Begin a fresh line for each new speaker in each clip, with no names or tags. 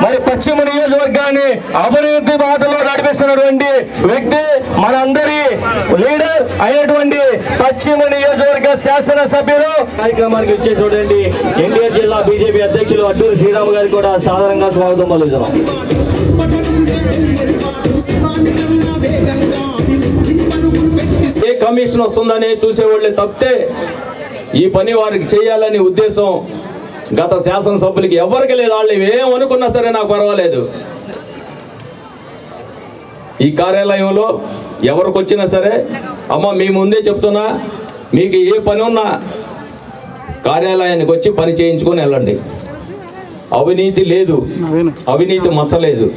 మరి పశ్చిమ నియోజకవర్గాన్ని అభివృద్ధి బాటలో నడిపిస్తున్నటువంటి వ్యక్తి మనందరి లీడర్ అయినటువంటి పశ్చిమ నియోజకవర్గ శాసనసభ్యులు కార్యక్రమానికి వచ్చే చూడండి ఎన్టీఆర్ జిల్లా బీజేపీ అధ్యక్షులు అడ్డూరి శ్రీరామ్ గారికి కూడా సాధారణంగా స్వాగతం పలుకుతున్నాం. ఏ కమిషన్ వస్తుందని చూసేవాళ్ళే తప్పితే ఈ పని వారికి చేయాలని ఉద్దేశం గత శాసనసభ్యులకి ఎవరికి లేదు. వాళ్ళు ఏమనుకున్నా సరే నాకు పర్వాలేదు, ఈ కార్యాలయంలో ఎవరికి వచ్చినా సరే అమ్మ మీ ముందే చెప్తున్నా, మీకు ఏ పని ఉన్నా కార్యాలయానికి వచ్చి పని చేయించుకొని వెళ్ళండి. అవినీతి లేదు, అవినీతి మచ్చలేదు.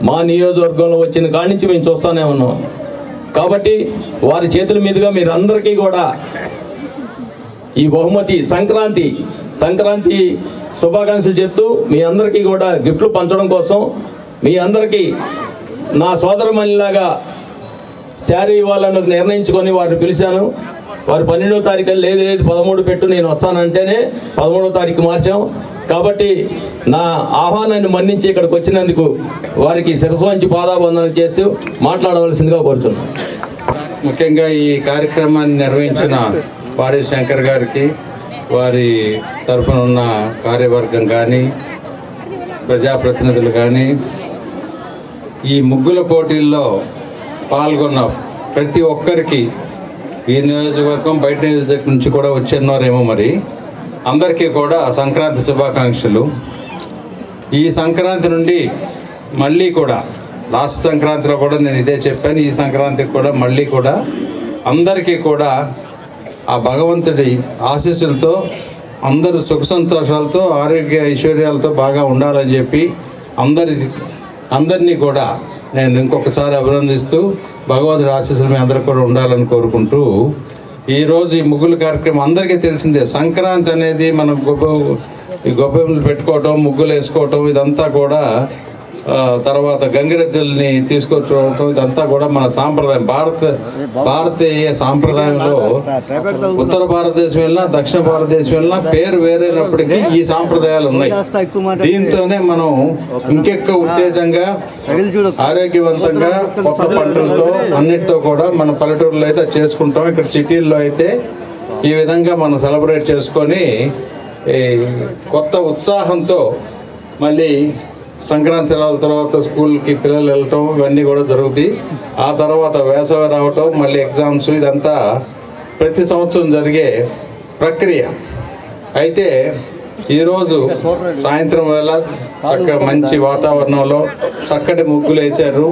మా నియోజకవర్గంలో వచ్చిన కాడి నుంచి మేము చూస్తూనే ఉన్నాం. కాబట్టి వారి చేతుల మీదుగా మీరు అందరికీ కూడా ఈ బహుమతి సంక్రాంతి శుభాకాంక్షలు చెప్తూ మీ అందరికీ కూడా గిఫ్ట్లు పంచడం కోసం మీ అందరికీ నా సోదరమణిలాగా శారీ ఇవ్వాలని నిర్ణయించుకొని వారిని పిలిచాను. వారు 12వ తారీఖు లేదు 13 పెట్టు నేను వస్తానంటేనే 13వ తారీఖు మార్చాం. కాబట్టి నా ఆహ్వానాన్ని మన్నించి ఇక్కడికి వచ్చినందుకు వారికి శిరస్సు వంచి పాదాబంధన చేస్తూ మాట్లాడవలసిందిగా కోరుతున్నాను.
ముఖ్యంగా ఈ కార్యక్రమాన్ని నిర్వహించిన పాడి శంకర్ గారికి, వారి తరఫున ఉన్న కార్యవర్గం కానీ ప్రజాప్రతినిధులు కానీ, ఈ ముగ్గుల పోటీల్లో పాల్గొన్న ప్రతి ఒక్కరికి, ఈ నియోజకవర్గం బయట నియోజకవర్గం నుంచి కూడా వచ్చిన్నారేమో, మరి అందరికీ కూడా సంక్రాంతి శుభాకాంక్షలు. ఈ సంక్రాంతి నుండి మళ్ళీ కూడా లాస్ట్ సంక్రాంతిలో కూడా నేను ఇదే చెప్పాను, ఈ సంక్రాంతికి కూడా మళ్ళీ కూడా అందరికీ కూడా ఆ భగవంతుడి ఆశీస్సులతో అందరూ సుఖ సంతోషాలతో ఆరోగ్య ఐశ్వర్యాలతో బాగా ఉండాలని చెప్పి అందరినీ కూడా నేను ఇంకొకసారి అభినందిస్తూ భగవంతుడి ఆశీస్సులు మీ అందరూ కూడా ఉండాలని కోరుకుంటూ, ఈరోజు ఈ ముగ్గుల కార్యక్రమం అందరికీ తెలిసిందే. సంక్రాంతి అనేది మనం గొబ్బెమ్మలు పెట్టుకోవటం, ముగ్గులు వేసుకోవటం, ఇదంతా కూడా తర్వాత గంగిరెద్దుల్ని తీసుకొచ్చుకోవటం, ఇదంతా కూడా మన సాంప్రదాయం. భారతీయ సాంప్రదాయంలో ఉత్తర భారతదేశం వెళ్ళినా దక్షిణ భారతదేశం వెళ్ళినా పేరు వేరైనప్పటికీ ఈ సాంప్రదాయాలు ఉన్నాయి. దీంతోనే మనం ఇంకెక్కువ ఉత్తేజంగా ఆరోగ్యవంతంగా కొత్త పంటలతో అన్నిటితో కూడా మన పల్లెటూరులో అయితే చేసుకుంటాం. ఇక్కడ సిటీల్లో అయితే ఈ విధంగా మనం సెలబ్రేట్ చేసుకొని కొత్త ఉత్సాహంతో మళ్ళీ సంక్రాంతి సెలవుల తర్వాత స్కూల్కి పిల్లలు వెళ్ళటం ఇవన్నీ కూడా జరుగుతాయి. ఆ తర్వాత వేసవి రావటం, మళ్ళీ ఎగ్జామ్స్, ఇదంతా ప్రతి సంవత్సరం జరిగే ప్రక్రియ. అయితే ఈరోజు సాయంత్రం వేళ మంచి వాతావరణంలో చక్కటి ముగ్గులు వేశారు.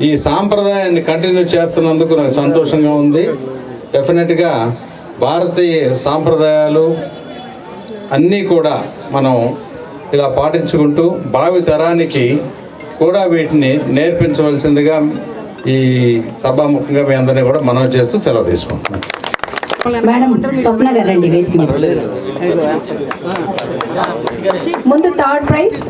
ఈ సాంప్రదాయాన్ని కంటిన్యూ చేస్తున్నందుకు నాకు సంతోషంగా ఉంది. డెఫినెట్గా భారతీయ సాంప్రదాయాలు అన్నీ కూడా మనం ఇలా పాటించుకుంటూ భావి తరానికి కూడా వీటిని నేర్పించవలసిందిగా ఈ సభాముఖంగా మీ అందరినీ కూడా మనవి చేస్తూ సెలవు తీసుకుంటున్నాం.
మేడం స్వప్న గారు రండి వేదిక మీద. ముందు థర్డ్ ప్రైజ్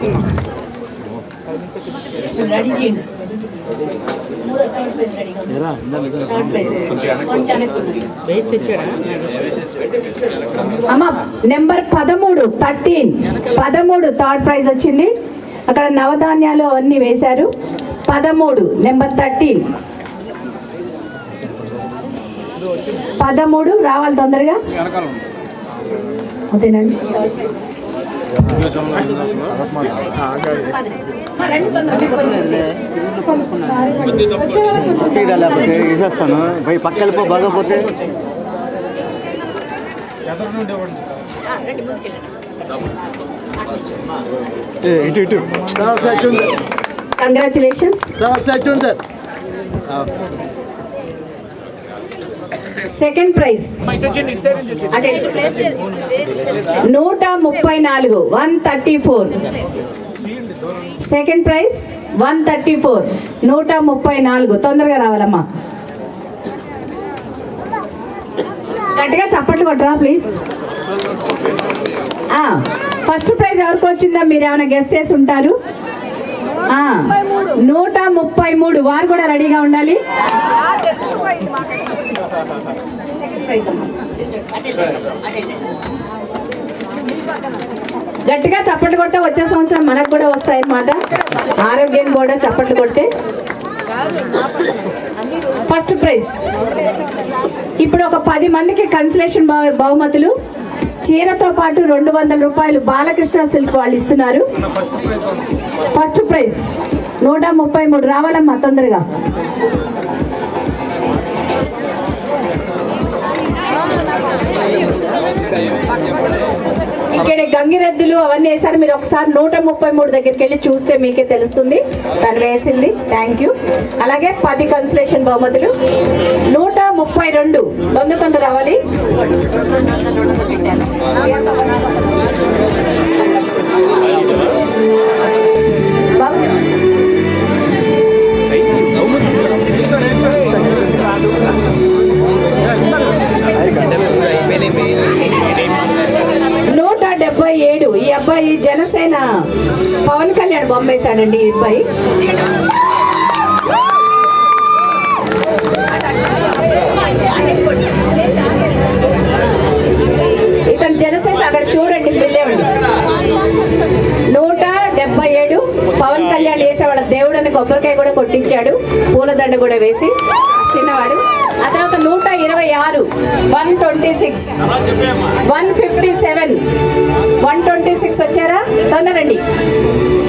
అమ్మ నెంబర్ 13 థర్డ్ ప్రైజ్ వచ్చింది. అక్కడ నవధాన్యాలు అవన్నీ వేశారు. 13 నెంబర్ 13 రావాలి తొందరగా. అంతేనండి.
వేసేస్తాను పక్క వెళ్ళిపో బాగోపోతే.
Congratulations. Second prize 134 134. Second prize 134 134. తొందరగా రావాలమ్మా. గట్టిగా చప్పట్లు కొట్టరా ప్లీజ్. ఫస్ట్ ప్రైజ్ ఎవరికి వచ్చిందా మీరు ఏమైనా గెస్ చేసి ఉంటారు? 133. వారు కూడా రెడీగా ఉండాలి. సెకండ్ ప్రైజ్ గట్టిగా చప్పట్లు కొడితే వచ్చే సంవత్సరం మనకు కూడా వస్తాయన్నమాట. ఆరోగ్యం కూడా చప్పట్లు కొడితే. ఫస్ట్ ప్రైజ్ ఇప్పుడు ఒక 10 మందికి కన్సలేషన్ బహుమతులు, చీరతో పాటు 200 రూపాయలు బాలకృష్ణ సిల్క్ వాళ్ళు ఇస్తున్నారు. ఫస్ట్ ప్రైజ్ 133 రావాలమ్మా తొందరగా. ఇక్కడ గంగిరెద్దులు అవన్నీ వేసారు. మీరు ఒకసారి 133 దగ్గరికి వెళ్ళి చూస్తే మీకే తెలుస్తుంది తను వేసింది. Thank you. అలాగే 10 కన్సలేషన్ బహుమతులు. 132 తొందర రావాలి. ఈ అబ్బాయి జనసేన పవన్ కళ్యాణ్ బొమ్మేశాడండి. ఈ అబ్బాయి ఇతను జనసేన అక్కడ చూడండి వెళ్ళేవాడు. 177 పవన్ కళ్యాణ్ వేసే వాళ్ళ దేవుడని కొబ్బరికాయ కూడా కొట్టించాడు, పూలదండ కూడా వేసి చిన్నవాడు. ఆ తర్వాత 126 126 157 126 వచ్చారా తొందరండి.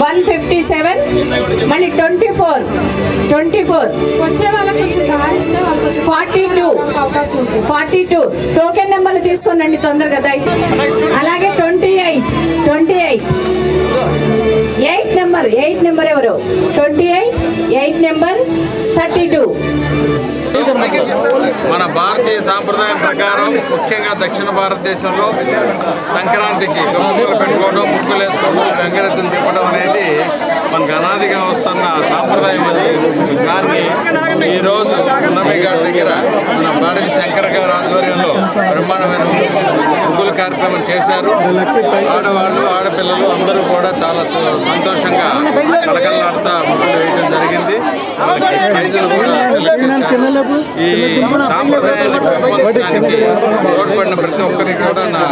157 మళ్ళీ 24 వచ్చే వాళ్ళకి 42 టోకెన్ నెంబర్లు తీసుకోనండి తొందరగా దయచేసి. అలాగే 8 నెంబర్ ఎవరు? 8 నెంబర్ 32.
మన భారతీయ సాంప్రదాయం ప్రకారం ముఖ్యంగా దక్షిణ భారతదేశంలో సంక్రాంతికి గొప్పలు పెట్టుకోవడం, ముగ్గులు వేసుకోవడం, గంగిరెద్దులు తిప్పడం అనేది మనకు అనాదిగా వస్తున్న సాంప్రదాయం. అది దాన్ని ఈరోజు ఉన్నమి గారి దగ్గర మన బాడకి శంకర గారి ఆధ్వర్యంలో బ్రహ్మాండమైన ముగ్గుల కార్యక్రమం చేశారు. ఆడవాళ్ళు ఆడపిల్లలు అందరూ కూడా చాలా సంతోషంగా కలకలలాడుతూ ముగ్గులు వేయడం జరిగింది. ప్రైజులు కూడా చేశారు. ఈ సాంప్రదాయాన్ని పెంపొందించడానికి తోడ్పడిన ప్రతి ఒక్కరికి కూడా నా